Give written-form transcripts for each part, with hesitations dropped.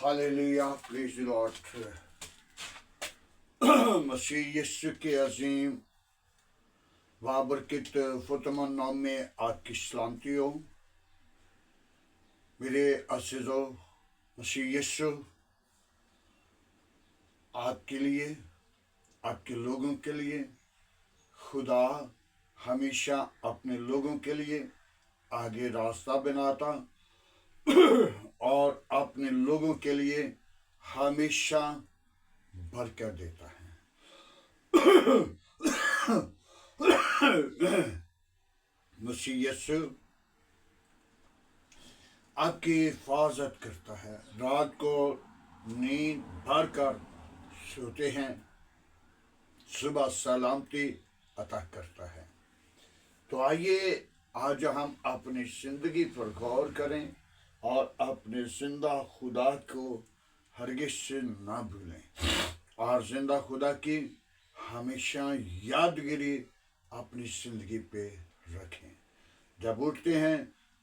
Hallelujah, praise the Lord. मसीह यीशु के अजीम बाबरकत फतमन नाम में आपकी सलामती हो। मेरे अज़ीज़ो, मसीह यीशु आपके लिए, आपके लोगों के लिए, खुदा हमेशा अपने लोगों के लिए आगे रास्ता बनाता और अपने लोगों के लिए हमेशा बरकत देता है। मसीह यीशु आपकी हिफाजत करता है। रात को नींद भर कर सोते हैं, सुबह सलामती अता करता है। तो आइए आज हम अपनी जिंदगी पर गौर करें और अपने जिंदा खुदा को हरगिज़ से ना भूलें और जिंदा खुदा की हमेशा यादगिरी अपनी जिंदगी पे रखें। जब उठते हैं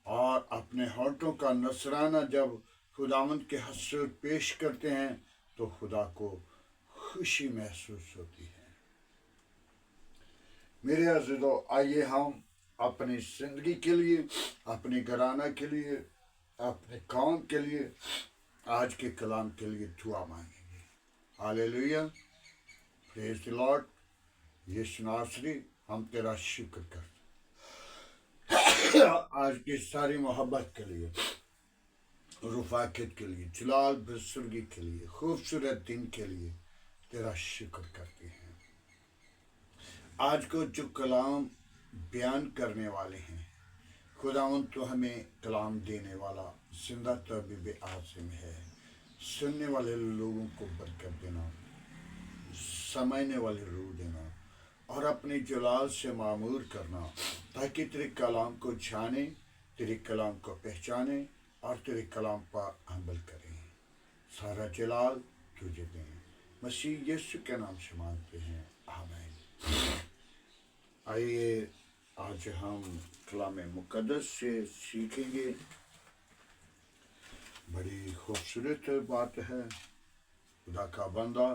और अपने होंठों का नसराना जब खुदावंद के हज़ूर पेश करते हैं तो खुदा को खुशी महसूस होती है। मेरे अज़ीज़ों, आइए हम अपनी जिंदगी के लिए, अपने घराना के लिए, अपने काम के लिए, आज के कलाम के लिए दुआ मांगेंगे। Hallelujah, praise the Lord. यीशु नासरी, हम तेरा शुक्र करते आज की सारी मोहब्बत के लिए, रुफाकत के लिए, जलाल बुजुर्गी के लिए, खूबसूरत दिन के लिए तेरा शुक्र करते हैं। आज को जो कलाम बयान करने वाले हैं, खुदावंद तो हमें कलाम देने वाला जिंदा तबीब आज़िम है। सुनने वाले लोगों को बरकत देना, समझने वाले रूह देना और अपने जलाल से मामूर करना, ताकि तेरे कलाम को जाने, तेरे कलाम को पहचाने और तेरे कलाम पर अमल करें। सारा जलाल तुझे दें। मसीह यीशु के नाम से मांगते हैं, आमीन। आइए आज हम कलाम मुक़द्दस से सीखेंगे। बड़ी खूबसूरत बात है। खुदा का बंदा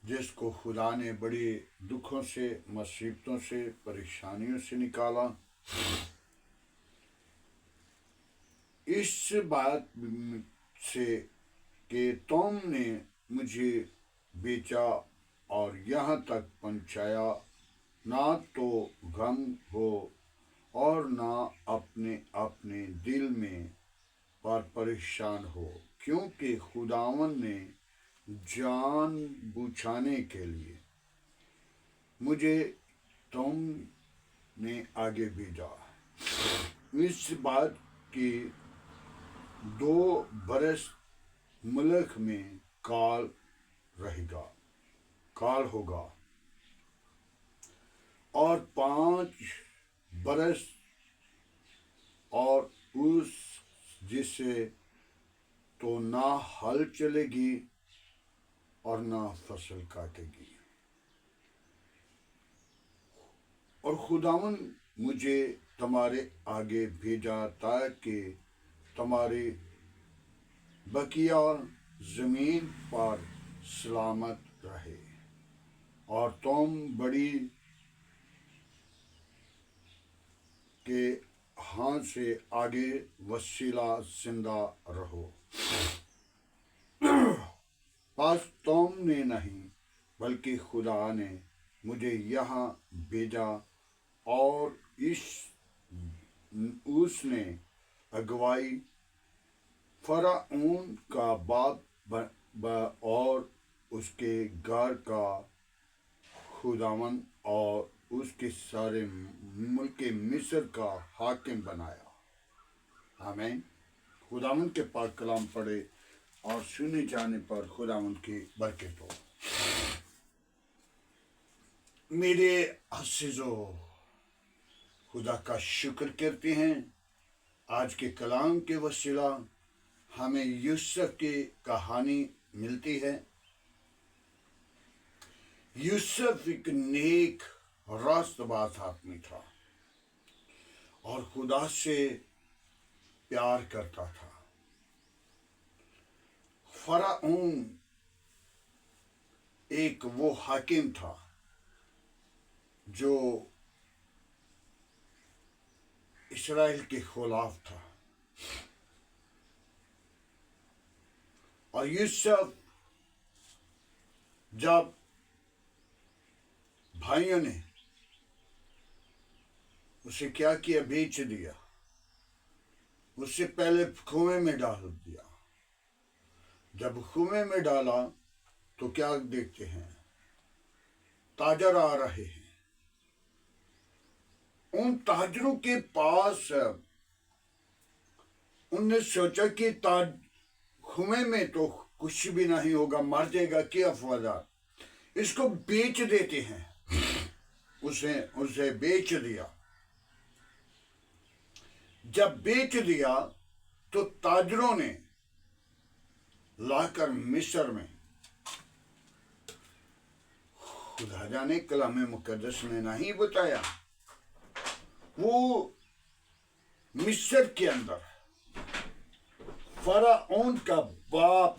जिसको खुदा ने बड़ी दुखों से, मुसीबतों से, परेशानियों से निकाला, इस बात से कि तुमने मुझे बेचा और यहाँ तक पहुँचाया, ना तो गम हो और ना अपने अपने दिल में पर परेशान हो, क्योंकि खुदावन ने जान बुझाने के लिए मुझे तुमने आगे भेजा। इस बात की 2 बरस मुल्क में काल रहेगा, काल होगा और 5 बरस और उस जिसे तो ना हल चलेगी और ना फसल काटेगी। और खुदावन मुझे तुम्हारे आगे भेजा ताकि तुम्हारी बकिया जमीन पर सलामत रहे और तुम बड़ी के हाथ से आगे वसीला जिंदा रहो। बस तुमने नहीं बल्कि खुदा ने मुझे यहाँ भेजा और उसने अगुवाई फ़िरौन का बाप और उसके घर का खुदावन और उसके सारे मुल्क मिस्र का हाकिम बनाया। आमीन। खुदावन के पाक कलाम पढ़े और सुने जाने पर खुदावन की बरकत हो। मेरे अज़ीज़ों, खुदा का शुक्र करते हैं। आज के कलाम के वसीला हमें यूसुफ की कहानी मिलती है। यूसुफ एक नेक रास्तबाज आदमी था और खुदा से प्यार करता था। फराऊन एक वो हाकिम था जो इस्राएल के खिलाफ था, और यूसुफ जब भाइयों ने उसे क्या किया, बेच दिया, उससे पहले कुएं में डाल दिया। जब कुएं में डाला तो क्या देखते हैं, ताजर आ रहे हैं। उन ताजरों के पास उनने सोचा कि कुएं में तो कुछ भी नहीं होगा, मर जाएगा, क्या फायदा, इसको बेच देते हैं। उसे बेच दिया। जब बेच दिया तो ताजरों ने लाकर मिस्र में, खुदा जाने कलाम मुकद्दस ने नहीं बताया, वो मिस्र के अंदर फराऊन का बाप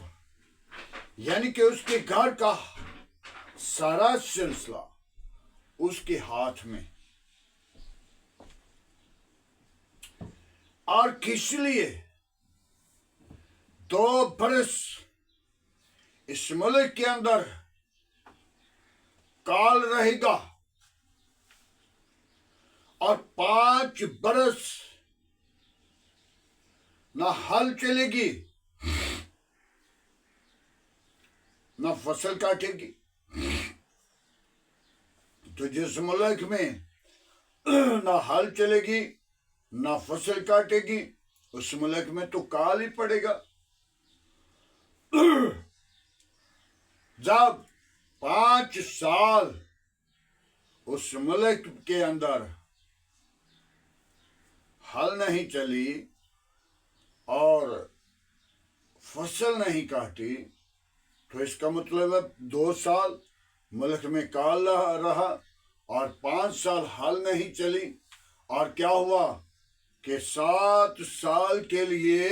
यानी कि उसके घर का सारा सिलसिला उसके हाथ में। और किस लिए 2 बरस इस मुल्क के अंदर काल रहेगा और 5 बरस ना हल चलेगी ना फसल काटेगी। तो जिस मुल्क में ना हल चलेगी ना फसल काटेगी, उस मुल्क में तो काल ही पड़ेगा। जब 5 साल उस मुल्क के अंदर हल नहीं चली और फसल नहीं काटी, तो इसका मतलब है 2 साल मुल्क में काल रहा और 5 साल हल नहीं चली, और क्या हुआ कि 7 साल के लिए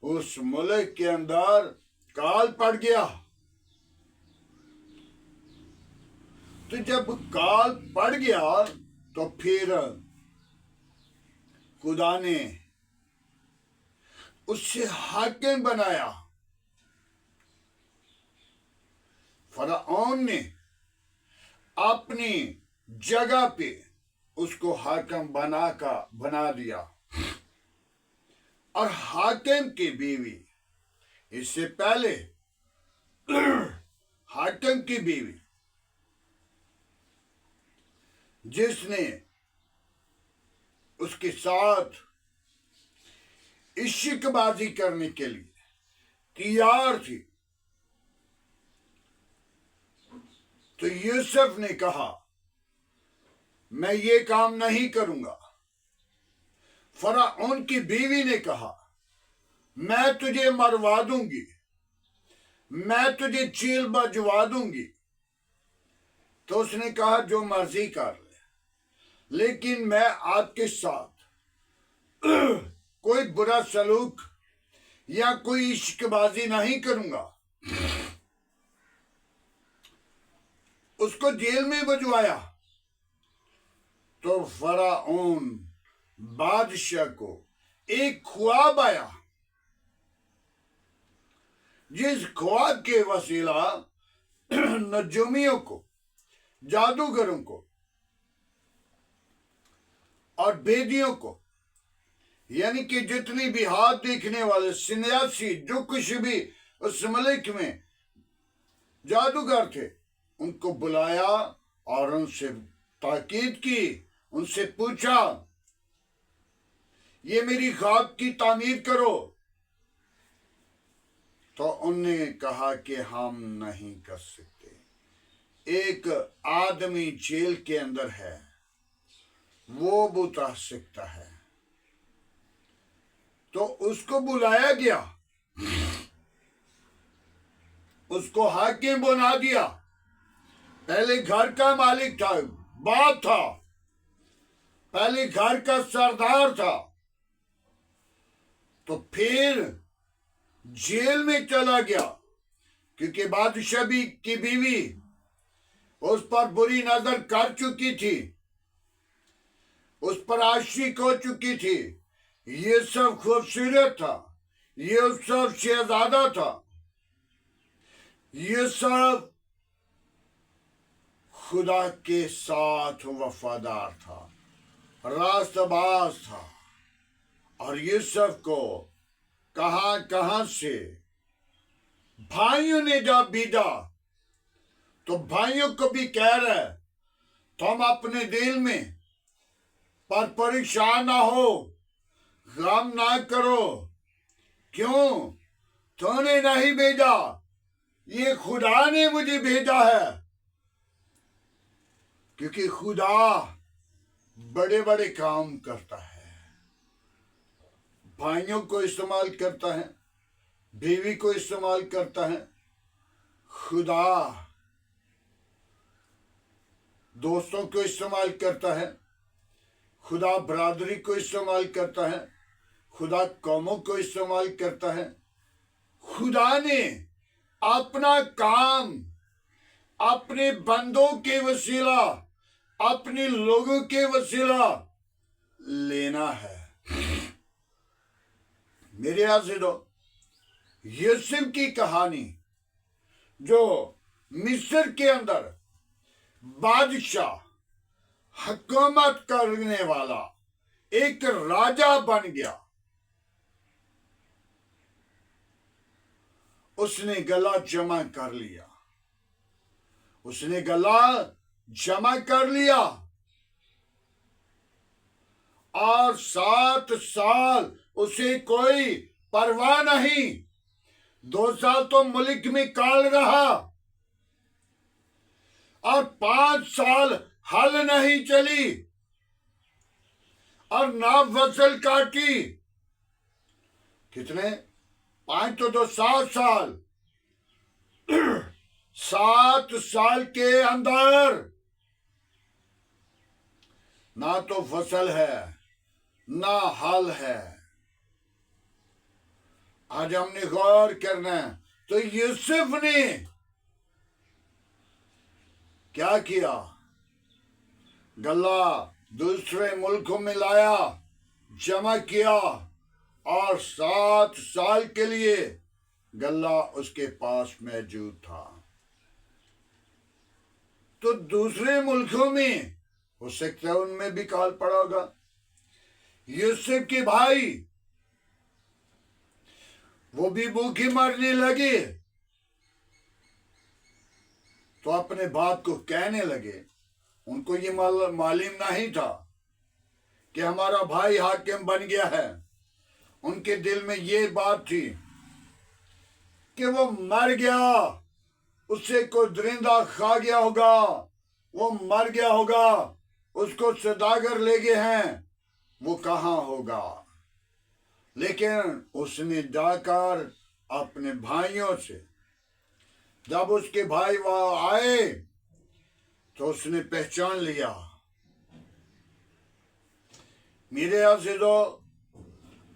उस मुल्क के अंदर काल पड़ गया। तो जब काल पड़ गया तो फिर खुदा ने उससे हाकिम बनाया। फराऊन ने अपनी जगह पे उसको हाकिम बना दिया। और हाकिम की बीवी, इससे पहले हाकिम की बीवी जिसने उसके साथ इश्कबाजी करने के लिए तैयार थी, तो यूसुफ ने कहा मैं ये काम नहीं करूंगा। फराऊन की बीवी ने कहा मैं तुझे मरवा दूंगी, मैं तुझे चील बजवा दूंगी। तो उसने कहा जो मर्जी कर ले, लेकिन मैं आपके साथ कोई बुरा सलूक या कोई इश्कबाजी नहीं करूंगा। उसको जेल में भिजवाया। तो फराऊन बादशाह को एक ख्वाब आया, जिस ख्वाब के वसीला नजूमियों को, जादूगरों को और बेदियों को, यानी कि जितनी भी हाथ देखने वाले सन्यासी जो कुछ भी उस मुल्क में जादूगर थे, उनको बुलाया और उनसे ताकीद की, उनसे पूछा ये मेरी ख्वाब की तामीर करो। तो उन्होंने कहा कि हम नहीं कर सकते। एक आदमी जेल के अंदर है, वो बता सकता है। तो उसको बुलाया गया, उसको हाकिम बना दिया। पहले घर का मालिक था, बाप था, पहले घर का सरदार था। तो फिर जेल में चला गया, क्योंकि बादशाह की बीवी उस पर बुरी नजर कर चुकी थी, उस पर आशिक हो चुकी थी। ये सब खूबसूरत था, ये सब शहजादा था, ये सब खुदा के साथ वफादार था, रास्तबाज था। और ये सब को कहां से भाइयों ने जब बीजा, तो भाइयों को भी कह रहे, तुम अपने दिल में पर परेशान ना हो, गम ना करो। क्यों? तूने नहीं भेजा, ये खुदा ने मुझे भेजा है। क्योंकि खुदा बड़े बड़े काम करता है, भाइयों को इस्तेमाल करता है, बीवी को इस्तेमाल करता है। खुदा दोस्तों को इस्तेमाल करता है, खुदा बरादरी को इस्तेमाल करता है, खुदा कौमों को इस्तेमाल करता है। खुदा ने अपना काम अपने बंदों के वसीला, अपने लोगों के वसीला लेना है। मेरे अज़ीज़ों, यूसुफ की कहानी, जो मिस्र के अंदर बादशाह, हुकूमत करने वाला एक राजा बन गया, उसने गला जमा कर लिया, उसने गला जमा कर लिया। और 7 साल उसे कोई परवाह नहीं। 2 साल तो मुल्क में काल रहा, और 5 साल हल नहीं चली, और ना फसल काटी। कितने? 5 तो 2, 7 साल। 7 साल के अंदर ना तो फसल है, ना हल है। आज हमने गौर करना है, तो यूसुफ ने क्या किया? गल्ला दूसरे मुल्कों में लाया, जमा किया, और 7 साल के लिए गल्ला उसके पास मौजूद था। तो दूसरे मुल्कों में हो सकता है उनमें भी काल पड़ा होगा। यूसुफ के भाई वो भी भूखे मरने लगे, तो अपने बाप को कहने लगे। उनको ये मालूम नहीं था कि हमारा भाई हाकिम बन गया है। उनके दिल में ये बात थी कि वो मर गया, उससे कोई दरिंदा खा गया होगा, वो मर गया होगा, उसको सौदागर ले गए हैं, वो कहाँ होगा। लेकिन उसने जाकर अपने भाइयों से, जब उसके भाई वहां आए, तो उसने पहचान लिया। मेरे अज़ीज़ों,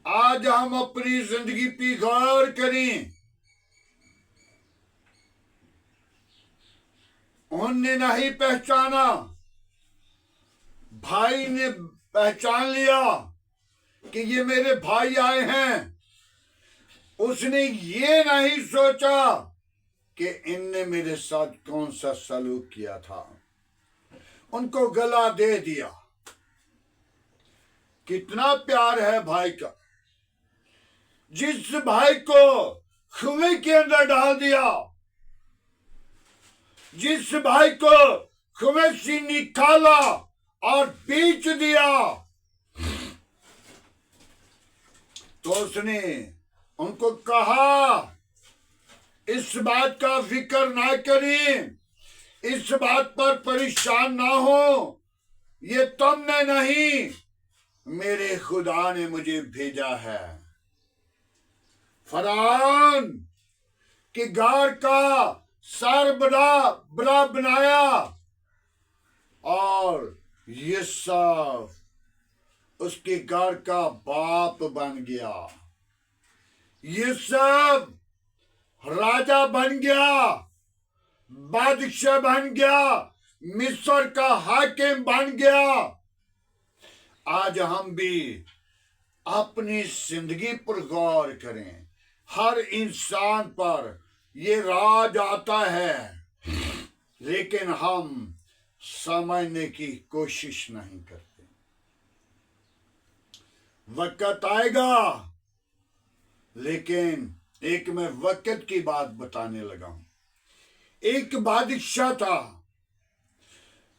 आज हम अपनी जिंदगी पे गौर करें। उनने नहीं पहचाना, भाई ने पहचान लिया कि ये मेरे भाई आए हैं। उसने ये नहीं सोचा कि इनने मेरे साथ कौन सा सलूक किया था। उनको गला दे दिया। कितना प्यार है भाई का। जिस भाई को कुएं के अंदर डाल दिया, जिस भाई को कुएं से निकाला और बेच दिया, तो उसने उनको कहा, इस बात का फिक्र ना करें, इस बात पर परेशान ना हो, ये तुमने नहीं, मेरे खुदा ने मुझे भेजा है। फरौन के घर का सरबराह बनाया, और यूसुफ उसके घर का बाप बन गया। यूसुफ राजा बन गया, बादशाह बन गया, मिस्र का हाकिम बन गया। आज हम भी अपनी जिंदगी पर गौर करें। हर इंसान पर ये राज आता है, लेकिन हम समझने की कोशिश नहीं करते। वक्त आएगा, लेकिन एक मैं वक्त की बात बताने लगा हूं। एक बादशाह था,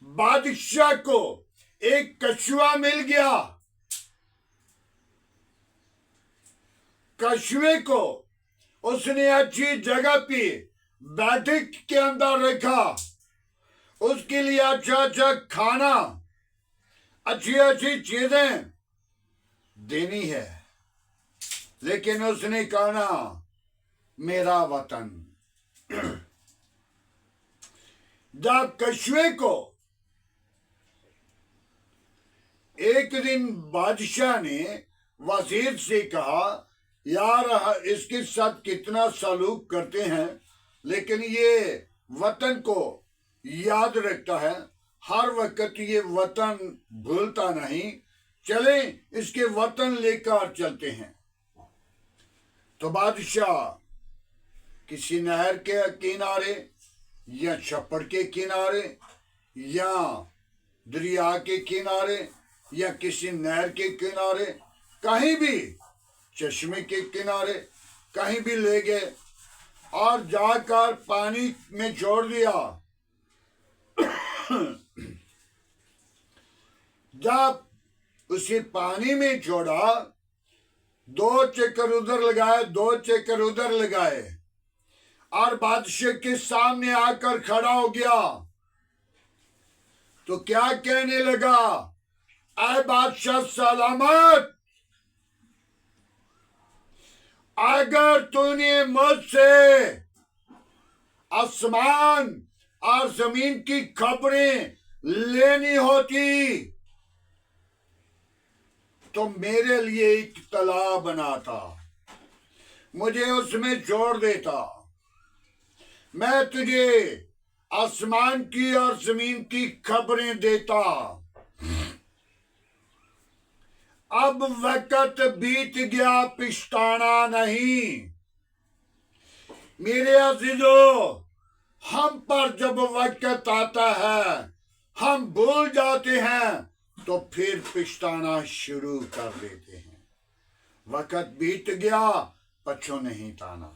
बादशाह को एक कछुआ मिल गया। कछुए को उसने अच्छी जगह पे बैठक के अंदर रखा, उसके लिए अच्छा अच्छा खाना, अच्छी अच्छी चीजें देनी है। लेकिन उसने कहा मेरा वतन। जब कछुए को एक दिन बादशाह ने वजीर से कहा, यार इसके साथ कितना सलूक करते हैं, लेकिन ये वतन को याद रखता है, हर वक्त ये वतन भूलता नहीं, चले इसके वतन लेकर चलते हैं। तो बादशाह किसी नहर के किनारे या छप्पड़ के किनारे या दरिया के किनारे या किसी नहर के किनारे, कहीं भी चश्मे के किनारे कहीं भी ले गए और जाकर पानी में छोड़ दिया। जब उसे पानी में छोड़ा, 2 चक्कर उधर लगाए, 2 चक्कर उधर लगाए और बादशाह के सामने आकर खड़ा हो गया। तो क्या कहने लगा, ऐ बादशाह सलामत, अगर तूने मुझसे आसमान और जमीन की खबरें लेनी होती तो मेरे लिए एक तालाब बनाता, मुझे उसमें छोड़ देता, मैं तुझे आसमान की और जमीन की खबरें देता। अब वक्त बीत गया, पछताना नहीं। मेरे अजीजों, हम पर जब वक्त आता है हम भूल जाते हैं तो फिर पछताना शुरू कर देते हैं। वक्त बीत गया, पछो नहीं ताना।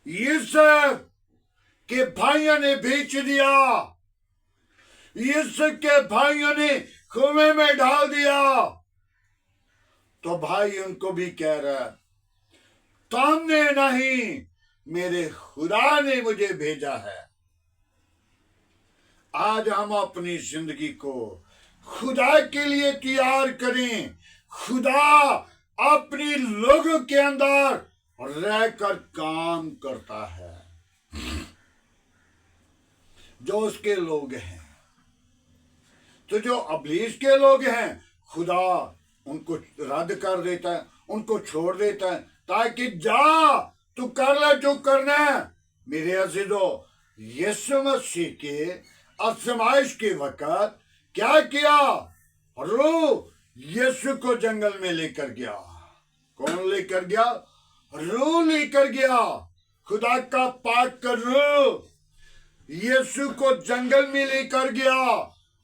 यूसुफ के भाइयों ने बेच दिया, यूसुफ के भाइयों ने कुएं में डाल दिया। तो भाई उनको भी कह रहा, तुमने नहीं, मेरे खुदा ने मुझे भेजा है। आज हम अपनी जिंदगी को खुदा के लिए तैयार करें। खुदा अपनी लोगों के अंदर रहकर काम करता है। जो उसके लोग हैं, तो जो अबलीस के लोग हैं, खुदा उनको रद्द कर देता है, उनको छोड़ देता है, ताकि जा तू कर ले जो करना है। मेरे अजीजों, यीशु मसीह के आजमाइश के वक्त क्या किया, रूह यीशु को जंगल में लेकर गया। कौन लेकर गया? रूह लेकर गया। खुदा का पाक कर रूह यीशु को जंगल में लेकर गया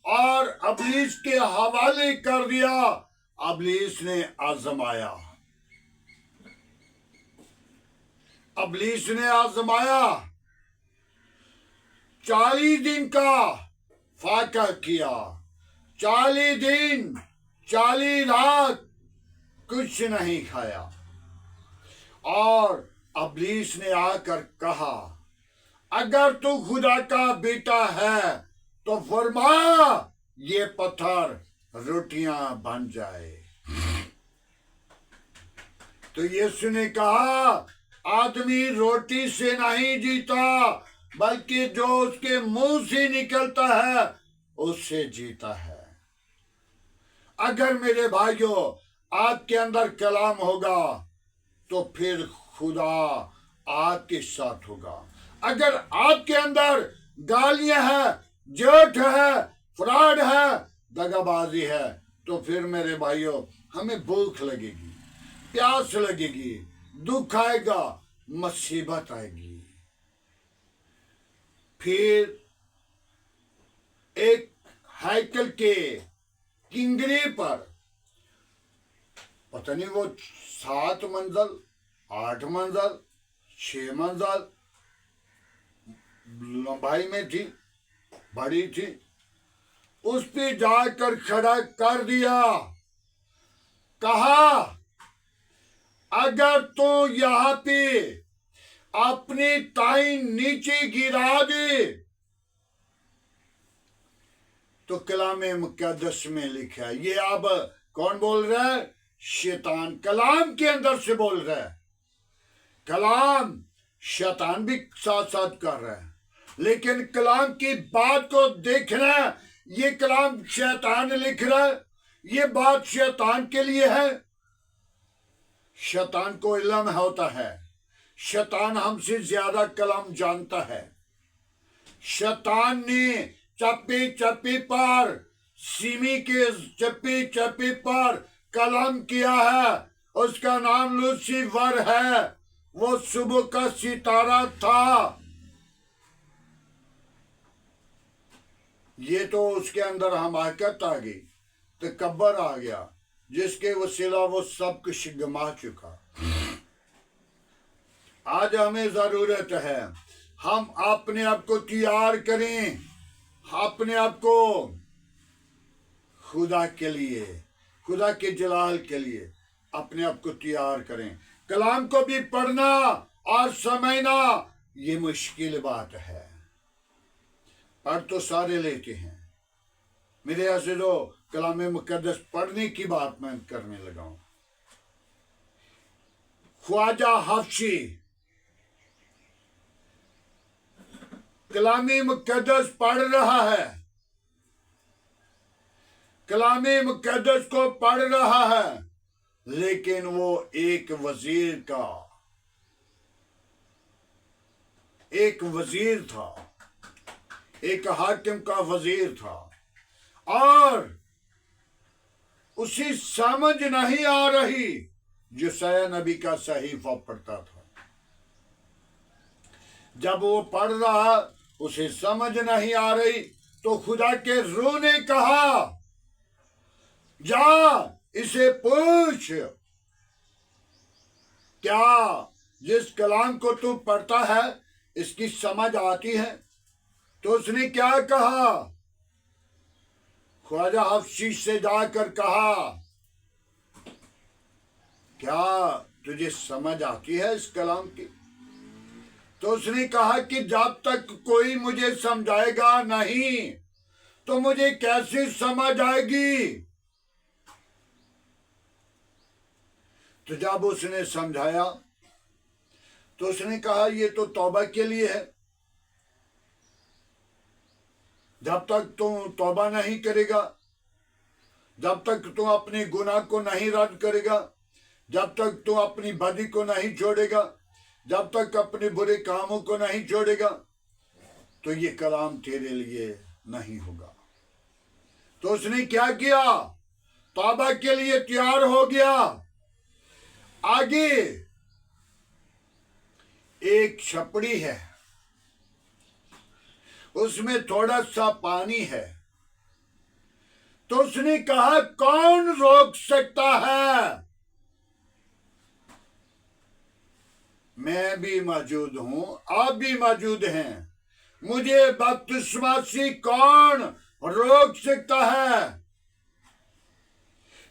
और अबलीस के हवाले कर दिया। अबलीस ने आजमाया, अबलीस ने आजमाया, 40 दिन का फाका किया, 40 दिन 40 रात कुछ नहीं खाया। और अबलीस ने आकर कहा, अगर तू खुदा का बेटा है तो फरमा ये पत्थर रोटियां बन जाए। तो यीशु ने कहा, आदमी रोटी से नहीं जीता, बल्कि जो उसके मुंह से निकलता है उससे जीता है। अगर मेरे भाइयों आपके अंदर कलाम होगा, तो फिर खुदा आपके साथ होगा। अगर आपके अंदर गालियां है, झूठ है, फ्रॉड है, दगाबाजी है, तो फिर मेरे भाइयों हमें भूख लगेगी, प्यास लगेगी, दुख आएगा, मुसीबत आएगी। फिर एक हैकल के किंगरे पर पता नहीं वो 7 मंजिल, 8 मंजिल, 6 मंजिल लंबाई में थी, बड़ी थी, उस पे जाकर खड़ा कर दिया। कहा अगर तो यहां पे अपनी टाई नीचे गिरा दे तो कलामे मुकद्दस में लिखा है। ये अब कौन बोल रहा है? शैतान कलाम के अंदर से बोल रहा है। कलाम शैतान भी साथ साथ कर रहा है, लेकिन कलाम की बात को देखना, ये कलाम शैतान लिख रहा है, ये बात शैतान के लिए है। शैतान को इल्म होता है, शैतान हमसे ज्यादा कलाम जानता है। शैतान ने चप्पे चप्पे पर, सिमी के चप्पे चप्पे पर कलम किया है। उसका नाम लूसीफर है, वो सुबह का सितारा था। ये तो उसके अंदर हमाकत आ गई, तकब्बर आ गया, जिसके वसीला वो सब कुछ गमा चुका। आज हमें जरूरत है हम अपने आप को तैयार करें, अपने आप को खुदा के लिए, खुदा के जलाल के लिए अपने आप को तैयार करें। कलाम को भी पढ़ना और समझना ये मुश्किल बात है। पढ़ तो सारे लेते हैं। मेरे ऐसे जो कलाम मुकद्दस पढ़ने की बात मैं करने लगा हूं। ख्वाजा हफ्सी कलामी मुकद्दस पढ़ रहा है, कलामी मुकद्दस को पढ़ रहा है, लेकिन वो एक वजीर था, एक हाकिम का वजीर था, और उसे समझ नहीं आ रही यशायाह नबी का सहीफा पढ़ता था। जब वो पढ़ रहा उसे समझ नहीं आ रही, तो खुदा के रूह ने कहा जा इसे पूछ, क्या जिस कलाम को तू पढ़ता है इसकी समझ आती है? तो उसने क्या कहा? ख्वाजा हफ्सी से जाकर कहा क्या तुझे समझ आती है इस कलाम की? तो उसने कहा कि जब तक कोई मुझे समझाएगा नहीं तो मुझे कैसे समझ आएगी? तो जब उसने समझाया तो उसने कहा ये तो तौबा के लिए है। जब तक तू तौबा नहीं करेगा, जब तक तू अपने गुनाह को नहीं रद्द करेगा, जब तक तू अपनी बदी को नहीं छोड़ेगा, जब तक अपने बुरे कामों को नहीं छोड़ेगा, तो ये कलाम तेरे लिए नहीं होगा। तो उसने क्या किया? तौबा के लिए तैयार हो गया। आगे एक छपड़ी है, उसमें थोड़ा सा पानी है। तो उसने कहा कौन रोक सकता है? मैं भी मौजूद हूं, आप भी मौजूद हैं, मुझे बपतिस्मा से कौन रोक सकता है?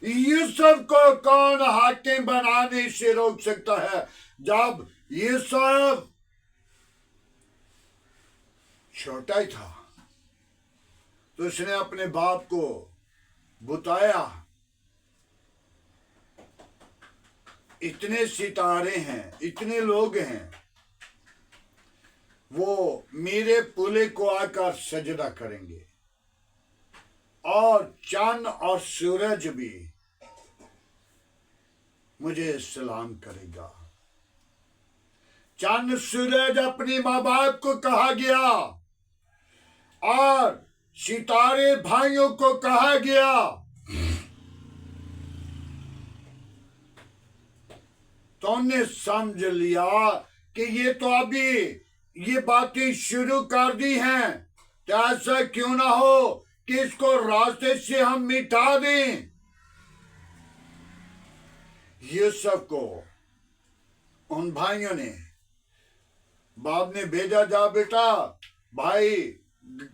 यूसुफ को कौन हाकिम बनाने से रोक सकता है? जब यूसुफ छोटा ही था तो उसने अपने बाप को बुताया। इतने सितारे हैं, इतने लोग हैं, वो मेरे पुले को आकर सजदा करेंगे और चांद और सूरज भी मुझे सलाम करेगा। चंद सूरज अपनी माँ बाप को कहा गया और सितारे भाइयों को कहा गया। तो उन्हें समझ लिया कि ये तो अभी ये बातें शुरू कर दी हैं, तो ऐसा क्यों ना हो कि इसको रास्ते से हम मिटा दें। यूसुफ को उन भाइयों ने, बाप ने भेजा, जा बेटा, भाई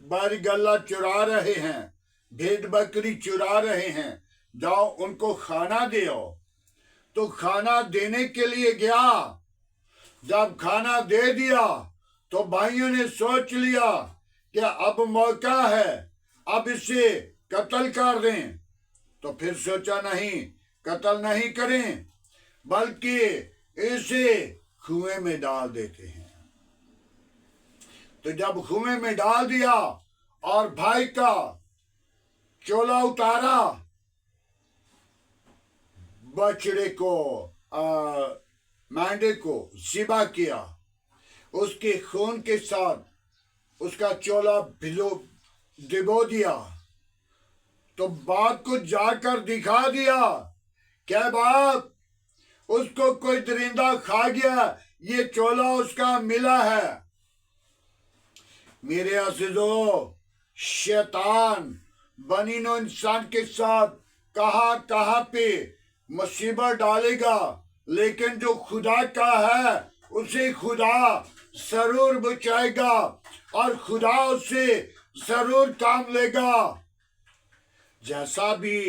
बारी गल्ला चुरा रहे हैं, भेड़ बकरी चुरा रहे हैं, जाओ उनको खाना दो। तो खाना देने के लिए गया। जब खाना दे दिया तो भाइयों ने सोच लिया कि अब मौका है, अब इसे कत्ल कर दें। तो फिर सोचा नहीं, कत्ल नहीं करें, बल्कि इसे कुएं में डाल देते हैं। तो जब कुएं में डाल दिया और भाई का चोला उतारा, बछड़े को मेंढे को ज़िबा किया, उसके खून के साथ उसका चोला डिबो दिया, तो बाप को जाकर दिखा दिया, क्या बाप, उसको कोई दरिंदा खा गया, ये चोला उसका मिला है। मेरे अज़ीज़ों, शैतान बनी नौ इंसान के साथ कहाँ पे मुसीबत डालेगा, लेकिन जो खुदा का है उसे खुदा जरूर बचाएगा और खुदा उससे जरूर काम लेगा। जैसा भी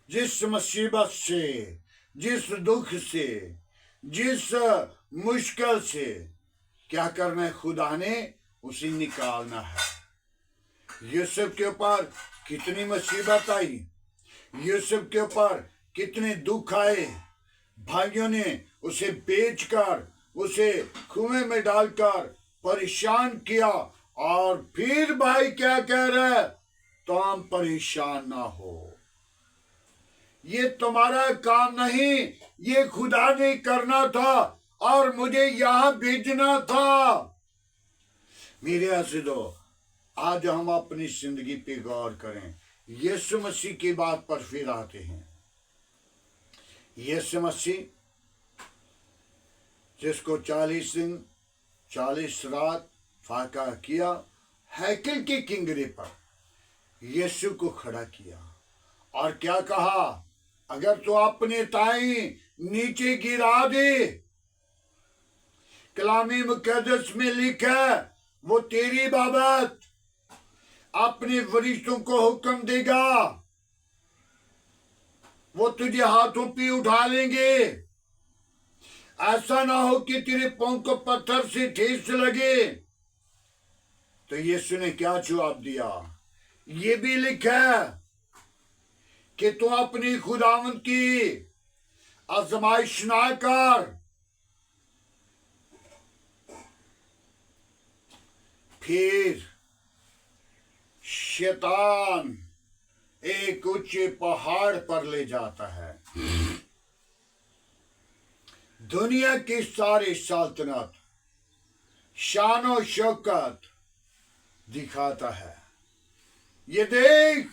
जिस मुसीबत से, जिस दुख से, जिस मुश्किल से क्या करना है, खुदा ने उसे निकालना है। यूसुफ के ऊपर कितनी मुसीबत आई, यूसुफ के ऊपर कितने दुख आए। भाइयों ने उसे बेचकर, उसे कुएं में डालकर परेशान किया, और फिर भाई क्या कह रहा है, तुम परेशान ना हो, ये तुम्हारा काम नहीं, ये खुदा ने करना था और मुझे यहां भेजना था। मेरे अज़ीज़ों, आज हम अपनी जिंदगी पे गौर करें। यीशु मसीह की बात पर फिर आते हैं। यीशु मसीह जिसको 40 दिन 40 रात फाका किया, हैकल के किंगरे पर यीशु को खड़ा किया और क्या कहा, अगर तो अपने ताई नीचे गिरा दे, कलामी मुकद्दस में लिखा है, वो तेरी बाबत अपने वरिष्ठों को हुक्म देगा, वो तुझे हाथों पे उठा लेंगे, ऐसा ना हो कि तेरे पांव को पत्थर से ठेस लगे। तो यीशु ने क्या जवाब दिया, ये भी लिखा है कि तू अपनी खुदावंद की आजमाइश ना कर, फिर शैतान एक ऊंचे पहाड़ पर ले जाता है, दुनिया की सारी सल्तनत, शान और शौकत दिखाता है। ये देख,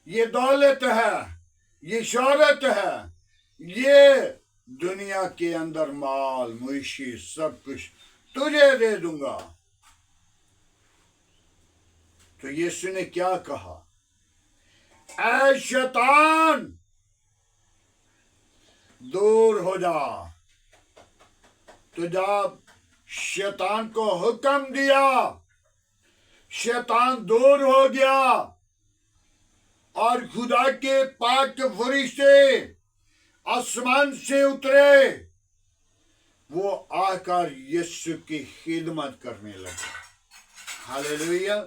ये दौलत है, ये शोहरत है, ये दुनिया के अंदर माल मुइशी सब कुछ तुझे दे दूंगा। तो यीशु ने क्या कहा, ऐ शैतान दूर हो जा। तो जब शैतान को हुक्म दिया, शैतान दूर हो गया और खुदा के पाक फरिश्ते आसमान से उतरे, वो आकर यीशु की खिदमत करने लगे। हालेलुया।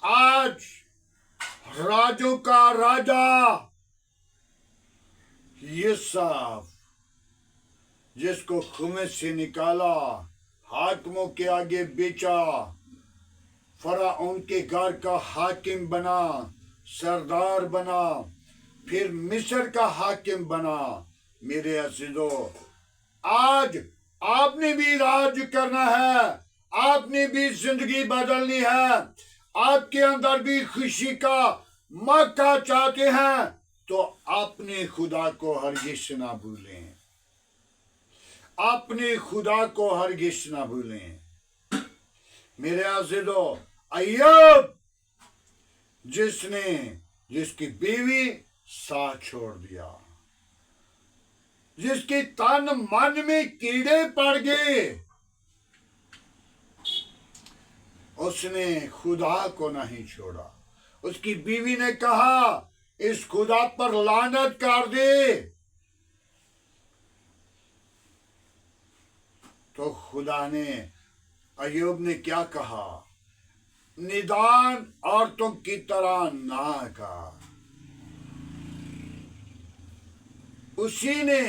आज राजों का राजा यूसुफ, जिसको कुएं से निकाला, हाकिमों के आगे बेचा, फराउन के घर का हाकिम बना, सरदार बना, फिर मिस्र का हाकिम बना, मेरे अजीजों, आज आपने भी राज करना है, आपने भी जिंदगी बदलनी है, आपके अंदर भी खुशी का मौका चाहते हैं, तो अपने खुदा को हरगिज ना भूलें, अपने खुदा को हरगिज ना भूलें। मेरे अजीजों, अय्यूब जिसकी बीवी साथ छोड़ दिया, जिसके तन मन में कीड़े पड़ गए, उसने खुदा को नहीं छोड़ा। उसकी बीवी ने कहा, इस खुदा पर लानत कर दे। तो खुदा ने, अय्यूब ने क्या कहा, निदान औरतों की तरह ना कहा। उसी ने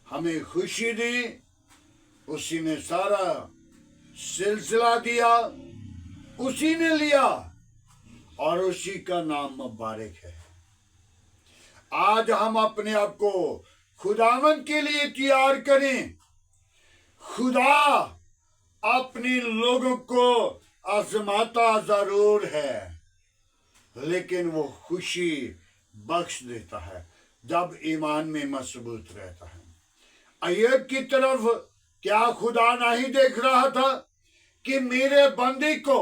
हमें खुशी दी, उसी ने सारा सिलसिला दिया, उसी ने लिया, और उसी का नाम मुबारक है। आज हम अपने आप को खुदावन के लिए तैयार करें। खुदा अपने लोगों को आजमाता जरूर है, लेकिन वो खुशी बख्श देता है जब ईमान में मजबूत रहता है। अय्यूब की तरफ क्या खुदा नहीं देख रहा था कि मेरे बंदी को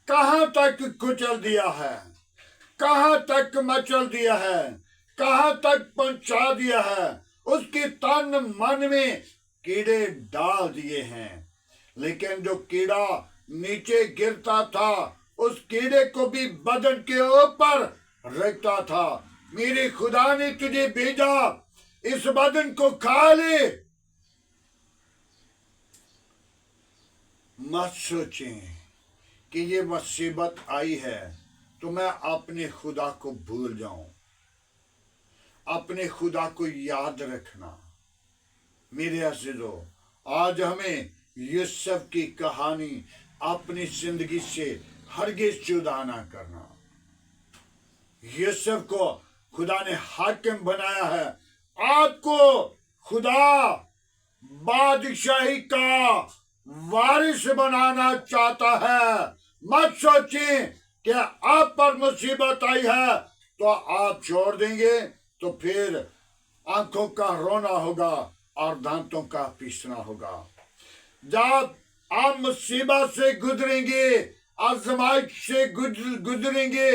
कहां तक कुचल दिया है, कहां तक मचल दिया है, कहां तक पहुंचा दिया है, उसके तन मन में कीड़े डाल दिए हैं। लेकिन जो कीड़ा नीचे गिरता था, उस कीड़े को भी बदन के ऊपर रखता था। मेरे खुदा ने तुझे भेजा, इस बदन को खा ले। मत सोचें कि ये मुसीबत आई है तो मैं अपने खुदा को भूल जाऊं। अपने खुदा को याद रखना। मेरे अजीजों, आज हमें यूसुफ की कहानी अपनी जिंदगी से हरगिज जुदा ना करना। यूसुफ को खुदा ने हाकिम बनाया है। आपको खुदा बादशाही का वारिस बनाना चाहता है। मत सोचें कि आप पर मुसीबत आई है तो आप छोड़ देंगे, तो फिर आंखों का रोना होगा और दांतों का पीसना होगा। जब आप मुसीबत से गुजरेंगे, आजमाइश से गुजरेंगे,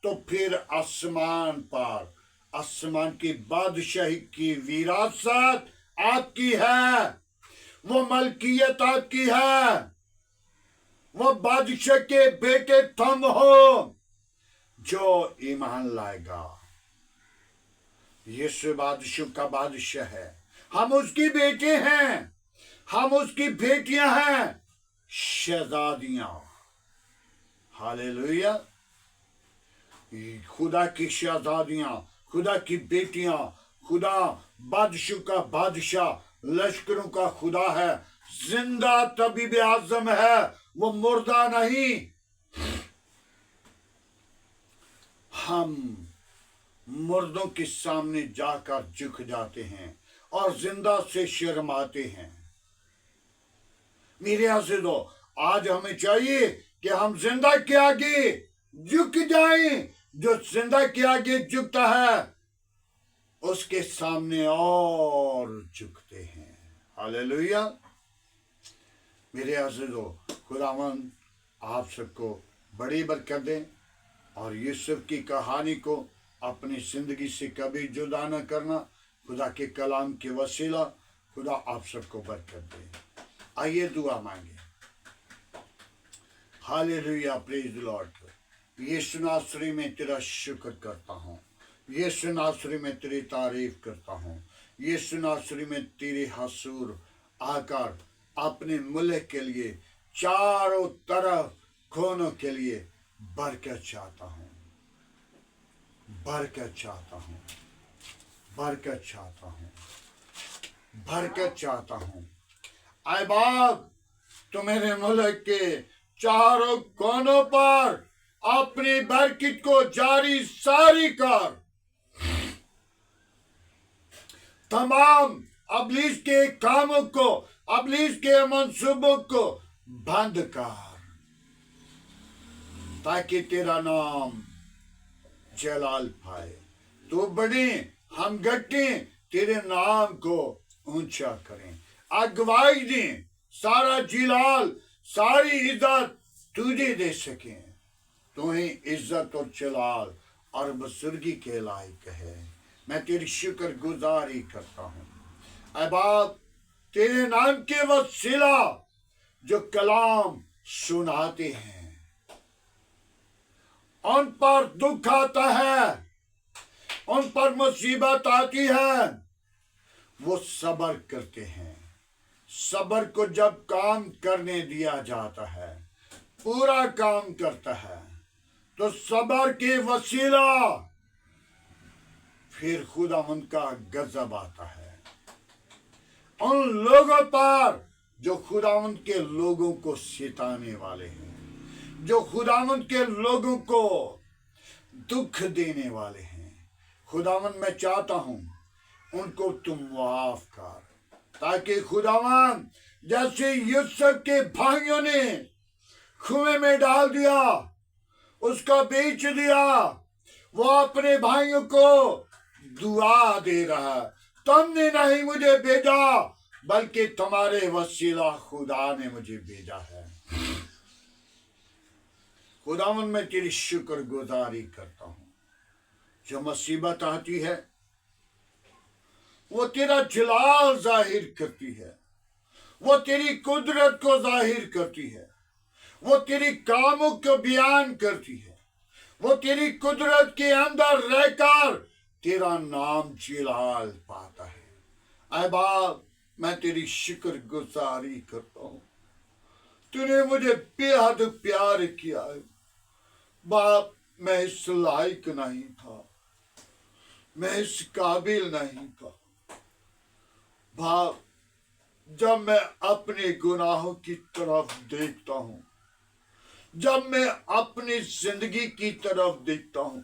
तो फिर आसमान पर, आसमान की बादशाही की विरासत आपकी है, वो मलकियत आपकी है, वो बादशाह के बेटे तुम हो जो ईमान लाएगा। यीशु बादशाह का बादशाह है, हम उसकी बेटे हैं, हम उसकी बेटियां हैं, शहजादियां। हालेलुया। खुदा की शहजादियां, खुदा की बेटियां, खुदा बादशाह का बादशाह, लश्करों का खुदा है, जिंदा तबीब आजम है, वो मुर्दा नहीं। हम मुर्दों के सामने जाकर झुक जाते हैं और जिंदा से शर्माते हैं। मेरे अज़ीज़ों, आज हमें चाहिए कि हम जिंदा के आगे झुक जाएं। जो जिंदा के आगे झुकता है उसके सामने और झुकते हैं। हालेलुया। मेरे अज़ीज़ों, खुदावंद आप सबको बड़ी बरकत दें और यूसुफ की कहानी को अपनी जिंदगी से कभी जुदा न करना। खुदा के कलाम के वसीला खुदा आप सबको बरकत दे। आइए दुआ मांगे। Hallelujah, praise the Lord. यीशु नासरी में तेरा शुक्र करता हूँ, यीशु नासरी में तेरी तारीफ करता हूँ, यीशु नासरी में तेरी हसूर आकर अपने मुल्क के लिए चारों तरफ खोनों के लिए बरकत चाहता हूँ, बरकत चाहता हूँ, बरकत चाहता हूँ, बरकत चाहता हूँ। आए बाप, तो मेरे मुल्क के चारों कोनों पर अपनी बरकत को जारी सारी कर। तमाम अबलीस के कामों को, अबलीस के मंसूबों को बंद कर, ताकि तेरा नाम जलाल पाए। तो बड़े हम गट्टे तेरे नाम को ऊंचा करें, अगवाई दें, सारा जिलाल, सारी इज्जत तुझे दे सके। तुम्हें इज्जत और जलाल और बुजुर्गी के लायक है। मैं तेरी शुक्र गुजारी करता हूँ। ऐ बाप, तेरे नाम के वसीला जो कलाम सुनाते हैं, उन पर दुख आता है, उन पर मुसीबत आती है, वो सब्र करते हैं। सब्र को जब काम करने दिया जाता है, पूरा काम करता है, तो सब्र के वसीला फिर खुदा उनका गजब आता है उन लोगों पर जो खुदावंद के लोगों को सिताने वाले हैं, जो खुदावंद के लोगों को दुख देने वाले हैं। खुदावंद, मैं चाहता हूं उनको तुम माफ कर, ताकि खुदावंद जैसे यूसुफ के भाइयों ने कुएं में डाल दिया, उसका बेच दिया, वो अपने भाइयों को दुआ दे रहा, तुमने नहीं मुझे भेजा बल्कि तुम्हारे वसीला खुदा ने मुझे भेजा है। खुदावंद, मैं तेरी शुक्र गुजारी करता हूं। जो मुसीबत आती है वो तेरा जलाल जाहिर करती है, वो तेरी कुदरत को जाहिर करती है, वो तेरी कामों को बयान करती है, वो तेरी कुदरत के अंदर रहकर तेरा नाम जलाल पाता है। ऐ बाप, मैं तेरी शुक्र गुजारी करता हूं। तूने मुझे बेहद प्यार किया है बाप। मैं इस लायक नहीं था, मैं इस काबिल नहीं था बाप। जब मैं अपने गुनाहों की तरफ देखता हूं, जब मैं अपनी जिंदगी की तरफ देखता हूं,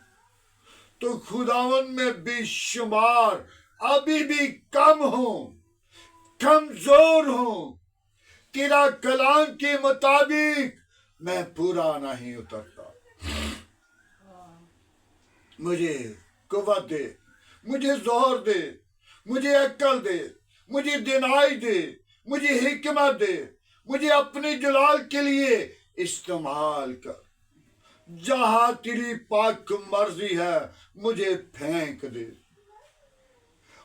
तो खुदावन में बेशुमार अभी भी कम हूं, कमजोर हूं। तेरा कलाम के मुताबिक मैं पूरा नहीं उतरता। मुझे कुव्वत दे, मुझे जोर दे, मुझे अक्ल दे, मुझे दिनाई दे, मुझे हिकमत दे, मुझे अपने जलाल के लिए इस्तेमाल कर। जहां तेरी पाक मर्जी है मुझे फेंक दे।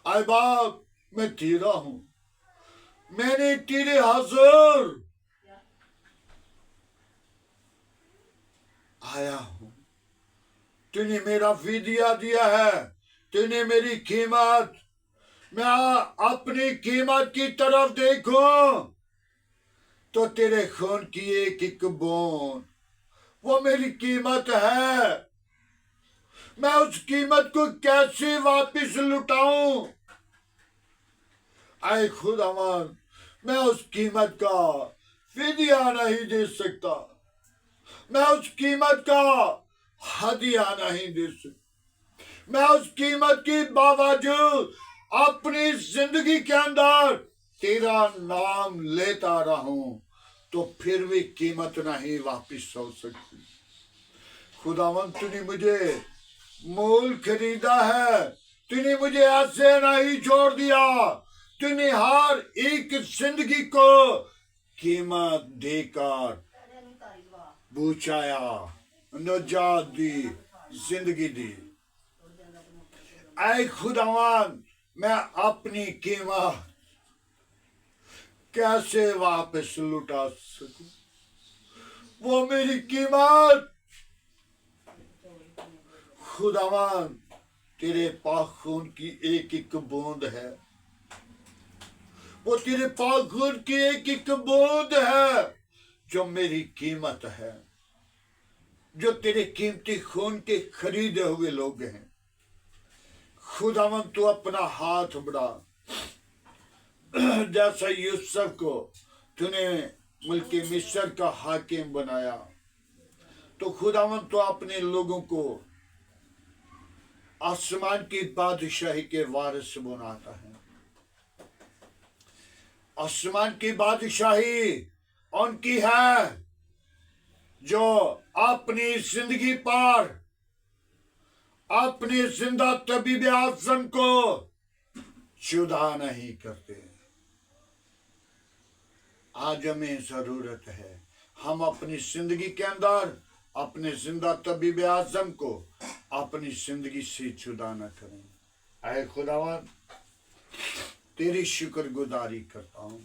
आए बाप, मैं तेरा हूं, मैंने तेरे हुजूर आया हूं। तूने मेरा फिदिया दिया है, तूने मेरी कीमत। मैं अपनी कीमत की तरफ देखूं तो तेरे खून की एक एक बूंद वो मेरी कीमत है। मैं उस कीमत को कैसे वापस लुटाऊं? आए खुदावन, मैं उस कीमत का फिदिया नहीं दे सकता, मैं उस कीमत का हदिया नहीं दे सकता। मैं उस कीमत के बावजूद अपनी जिंदगी के अंदर तेरा नाम लेता रहूं तो फिर भी कीमत नहीं वापिस हो सकती। खुदावंत, तूने मुझे मोल खरीदा है, तूने मुझे ऐसे नहीं छोड़ दिया। तूने हर एक जिंदगी को कीमत देकर बचाया, नजात दी, जिंदगी दी। ऐ खुदावन, मैं अपनी कीमत कैसे वापस लुटा सकूं? वो मेरी कीमत खुदावन तेरे पाक खून की एक एक बूंद है। वो तेरे पाक खून की एक एक बूंद है जो मेरी कीमत है, जो तेरे कीमती खून के खरीदे हुए लोग हैं। खुदावन, तू अपना हाथ बढ़ा। जैसा यूसुफ को तूने मुल्क मिस्र का हाकिम बनाया, तो खुदावन तो अपने लोगों को आसमान की बादशाही के वारिस बनाता है। आसमान की बादशाही उनकी है जो अपनी जिंदगी पर अपने जिंदा तबीब आज़म को जुदा नहीं करते। आज हमें जरूरत है हम अपनी जिंदगी के अंदर अपने जिंदा तबीब आज़म को अपनी जिंदगी से जुदा न करें। ऐ खुदावन, तेरी शुक्रगुजारी करता हूँ,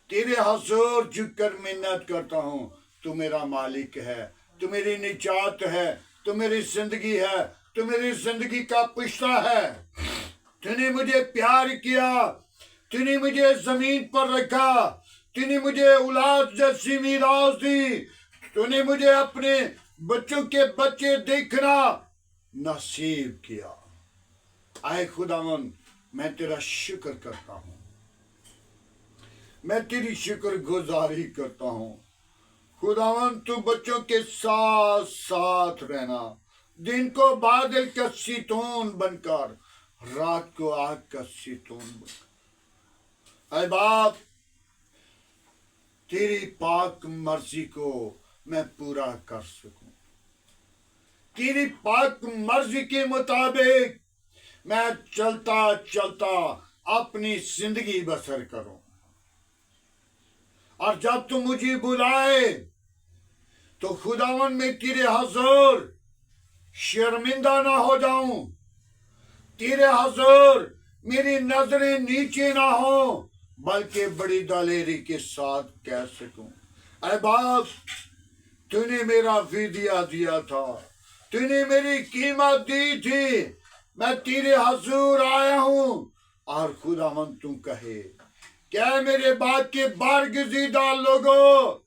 तेरे हुजूर झुककर मिन्नत करता हूँ। तू मेरा मालिक है, तू मेरी निजात है, तू मेरी जिंदगी है, तू मेरी जिंदगी का पुश्ता है। तूने मुझे प्यार किया, तूने मुझे जमीन पर रखा, तूने मुझे औलाद जैसी मीरास दी, तूने मुझे अपने बच्चों के बच्चे देखना नसीब किया। आए खुदावन, मैं तेरा शुक्र करता हूँ, मैं तेरी शुक्रगुजारी करता हूँ। खुदावन, तू बच्चों के साथ साथ रहना, दिन को बादल का सितून बनकर, रात को आग का सितून बनकर। ऐ बाप, तेरी पाक मर्जी को मैं पूरा कर सकूं, तेरी पाक मर्जी के मुताबिक मैं चलता चलता अपनी जिंदगी बसर करूं। और जब तू मुझे बुलाए तो खुदावन में तेरे हुजूर शर्मिंदा ना हो जाऊं, तेरे हुजूर मेरी नजरें नीचे ना हो, बल्कि बड़ी दलेरी के साथ कह सकूं, ऐ बाप, तूने मेरा फिदिया दिया था, तूने मेरी कीमत दी थी, मैं तेरे हुजूर आया हूं। और खुदावन तू कहे, क्या मेरे बात के बरगज़ीदा लोगों,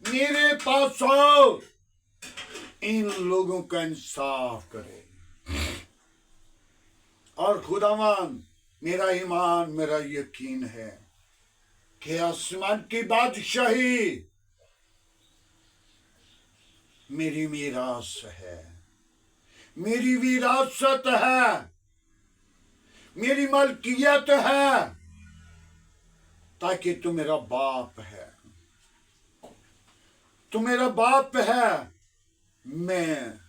मेरे पास आओ, इन लोगों का इंसाफ करे। और खुदावन, मेरा ईमान, मेरा यकीन है कि आसमान की बादशाही मेरी मीरास है, मेरी विरासत है, मेरी मलकियत है, ताकि तू मेरा बाप है, तू मेरा बाप है। मैं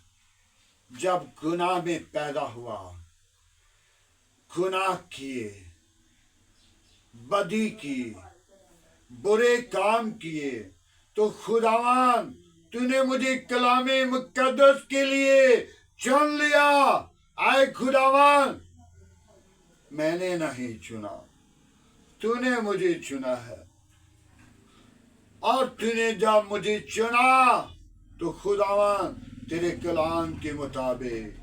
जब गुनाह में पैदा हुआ, गुनाह किए, बदी की, बुरे काम किए, तो खुदावन तूने मुझे कलामे मुकद्दस के लिए चुन लिया। आए खुदावन, मैंने नहीं चुना, तूने मुझे चुना है। और तूने जब मुझे चुना तो खुदावन तेरे कलाम के मुताबिक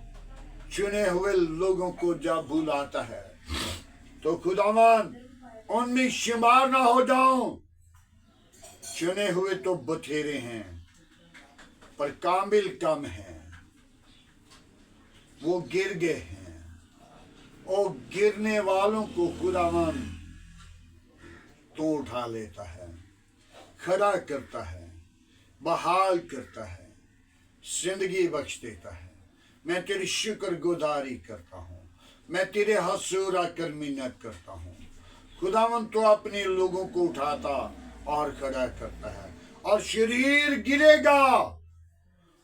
चुने हुए लोगों को जब बुलाता है तो खुदावन उनमें शुमार ना हो जाऊं। चुने हुए तो बथेरे हैं पर कामिल कम हैं, वो गिर गए हैं। और गिरने वालों को खुदावन तो उठा लेता है, खड़ा करता है, बहाल करता है, जिंदगी बख्श देता है। मैं तेरी शुक्रगुजारी करता हूँ, मैं तेरे हुजूर आकर मिन्नत करता हूँ। खुदावन तो अपने लोगों को उठाता और खड़ा करता है, और शरीर गिरेगा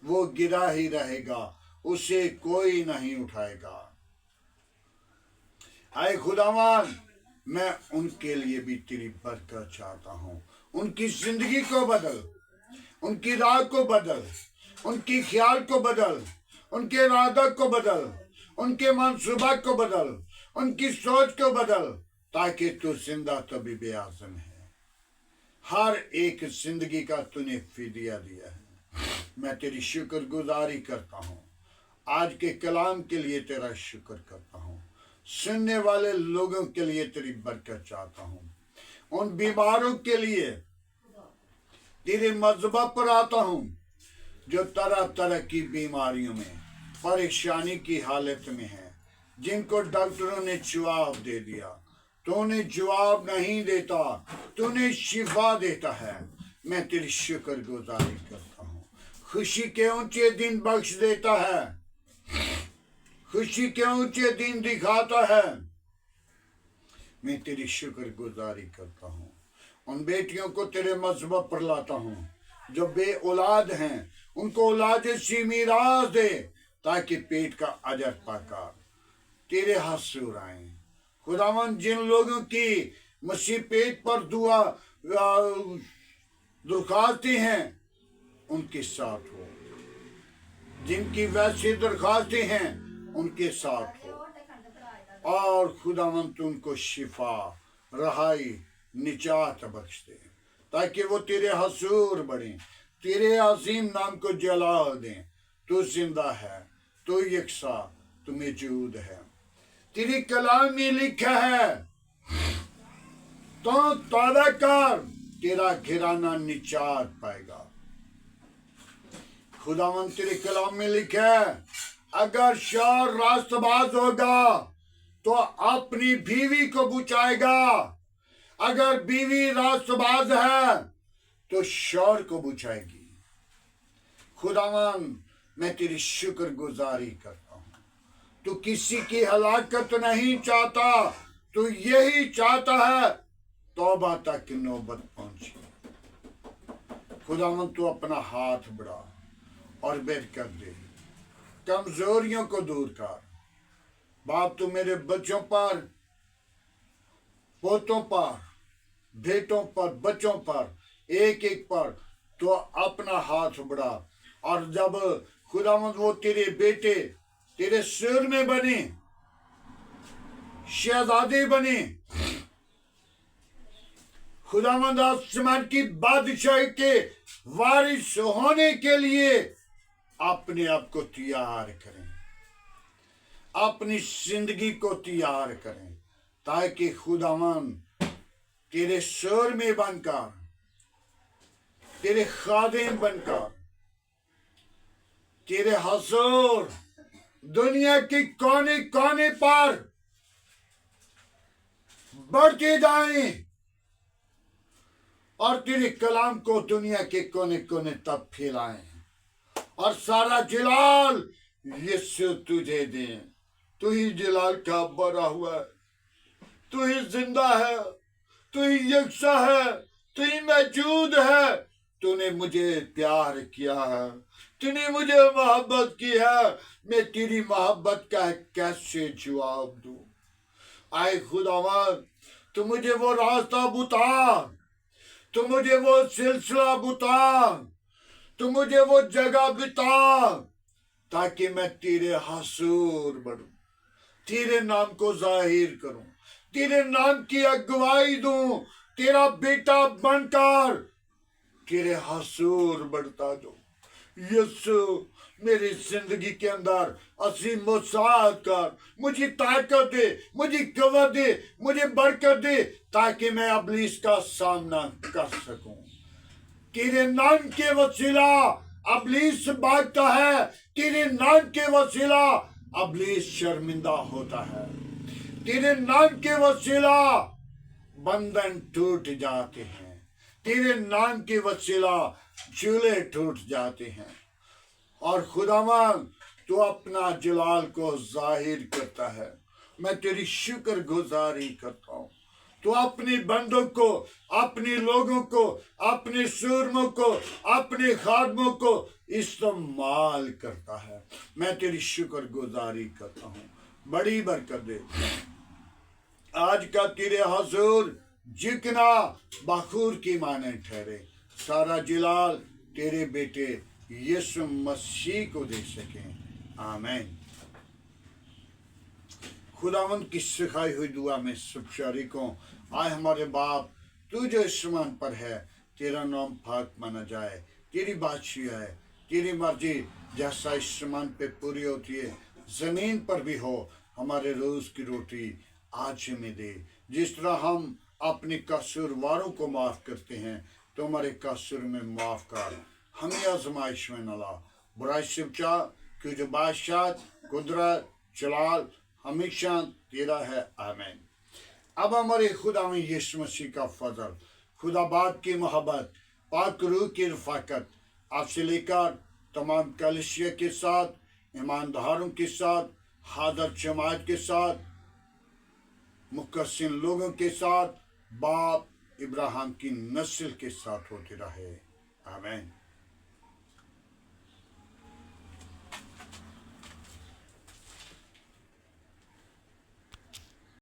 वो गिरा ही रहेगा, उसे कोई नहीं उठाएगा। हाय खुदावन, मैं उनके लिए भी तेरी बरकत चाहता हूँ। उनकी जिंदगी को बदल, उनकी राह को बदल, उनकी ख्याल को बदल, उनके इरादा को बदल, उनके मंसूबा को बदल, उनकी सोच को बदल, ताकि तू जिंदा तबीब आज़म है। हर एक जिंदगी का तूने फिदिया दिया है। मैं तेरी शुक्रगुजारी करता हूँ, आज के कलाम के लिए तेरा शुक्र करता हूँ, सुनने वाले लोगों के लिए तेरी बरकत चाहता हूँ। उन बीमारों के लिए तेरे मज़बा पर आता हूँ जो तरह तरह की बीमारियों में, परेशानी की हालत में है, जिनको डॉक्टरों ने जवाब दे दिया। तूने जवाब नहीं देता, तूने शिफा देता है। मैं तेरी शुक्रगुजारी करता हूँ। खुशी के ऊंचे दिन बख्श देता है, खुशी के ऊंचे दिन दिखाता है। मैं तेरी शुक्रगुजारी करता हूँ। उन बेटियों को तेरे मजहब पर लाता हूँ जो बे औलाद हैं, उनको औलाद सी मीरास दे, ताकि पेट का अजर पाकर तेरे हाथ से उड़ाएं। खुदावन, जिन लोगों की मसीह पेट पर दुआ दरखास्तें हैं उनके साथ हो, जिनकी वैसी दरखास्तें हैं उनके साथ हो, और खुदावन तू उनको शिफा, रहाई, निजात बख्श दे, ताकि वो तेरे हसूर बढ़े, तेरे अजीम नाम को जलाल दें। तू जिंदा है, तू यकसा, तू मौजूद है। तेरी कलाम में लिखा है, तो तौबा कर, तेरा घराना निजात पाएगा। खुदावन, तेरे कलाम में लिखा है, अगर शौहर रास्तबाज होगा तो अपनी बीवी को बुचाएगा, अगर बीवी रास्तबाज है तो शौहर को बुचाएगी। खुदावन, मैं तेरी शुक्रगुजारी करता हूँ। तू किसी की हलाकत नहीं चाहता, तू यही चाहता है तौबा तक नौबत पहुंची। खुदावन, तू अपना हाथ बढ़ा और बरकत दे, कमजोरियों को दूर कर। बाप, तू मेरे बच्चों पर, पोतों पर, बेटों पर, बच्चों पर, एक एक पर तो अपना हाथ बढ़ा, और जब खुदावंद वो तेरे बेटे तेरे सिर में बने, शहजादे बने, खुदावंद आसमान की बादशाही के वारिस होने के लिए अपने आप को तैयार करें, अपनी जिंदगी को तैयार करें, ताकि खुदावंद तेरे सिर में बनकर, तेरे खादिम बनकर, तेरे हजूर दुनिया के कोने कोने पर बढ़ते जाएं, और तेरे कलाम को दुनिया के कोने कोने तक फैलाएं, और सारा जलाल यीशु तुझे दे। तू ही जलाल का बड़ा हुआ है, तू ही जिंदा है, तू ही यकसा है, तू ही मौजूद है। तूने मुझे प्यार किया है, तूने मुझे मोहब्बत की है, मैं तेरी मोहब्बत का कैसे जवाब दूं। आए खुदावंद, तू मुझे वो रास्ता बता, तू मुझे वो सिलसिला बता, तू मुझे वो जगह बता, ताकि मैं तेरे हसूर बढ़ूं, तेरे नाम को जाहिर करूं, तेरे नाम की अगुवाई दूं, तेरा बेटा बनकर तेरे हसूर बढ़ता दो। यीशु, मेरी जिंदगी के अंदर असीम मुसाद कर, मुझे ताकत दे, मुझे कवत दे, मुझे बरकत दे, ताकि मैं अबलीस का सामना कर सकूं। तेरे नाम के वसीला अबलीस भागता है, तेरे नाम के वसीला अबलीस शर्मिंदा होता है, तेरे नाम के वसीला बंधन टूट जाते हैं, तेरे नाम के वसीला चूल्हे टूट जाते हैं। और खुदावन, तू अपना जलाल को जाहिर करता है। मैं तेरी शुक्रगुजारी करता हूँ। तू अपने बंदों को, अपने लोगों को, अपने सूरमों को, अपने खादमों को इस्तेमाल करता है। मैं तेरी शुक्रगुजारी करता हूँ। बड़ी बरकत दे। आज का तेरे हजूर जितना बखूर की माने ठहरे। सारा जलाल तेरे बेटे यीशु मसीह को दे सकें। आमीन। खुदावंद की सिखाई हुई दुआ में सब शरीकों, आए हमारे बाप, तू जो आसमान पर है, तेरा नाम पाक माना जाए, तेरी बादशाही है, तेरी मर्जी जैसा आसमान पे पूरी होती है जमीन पर भी हो। हमारे रोज की रोटी आज हमें दे, जिस तरह हम अपने कसूरवारों को माफ करते हैं, तो हमारे कसूर में माफ कर, हमें आजमाइश में न ला, बुराई से बचा, क्योंकि जो बादशाह, कुदरत, जलाल हमेशा तेरा है। आमीन। अब हमारे खुदा में यीशु मसीह का फजल, खुदा बाप की मोहब्बत, पाक रूह की रफाकत आपसे लेकर तमाम कलिसिया के साथ, ईमानदारों के साथ, हादर जमात के साथ, मुकस्सिन लोगों के साथ, बाप, इब्राहिम की नस्ल के साथ होते रहे। आमीन।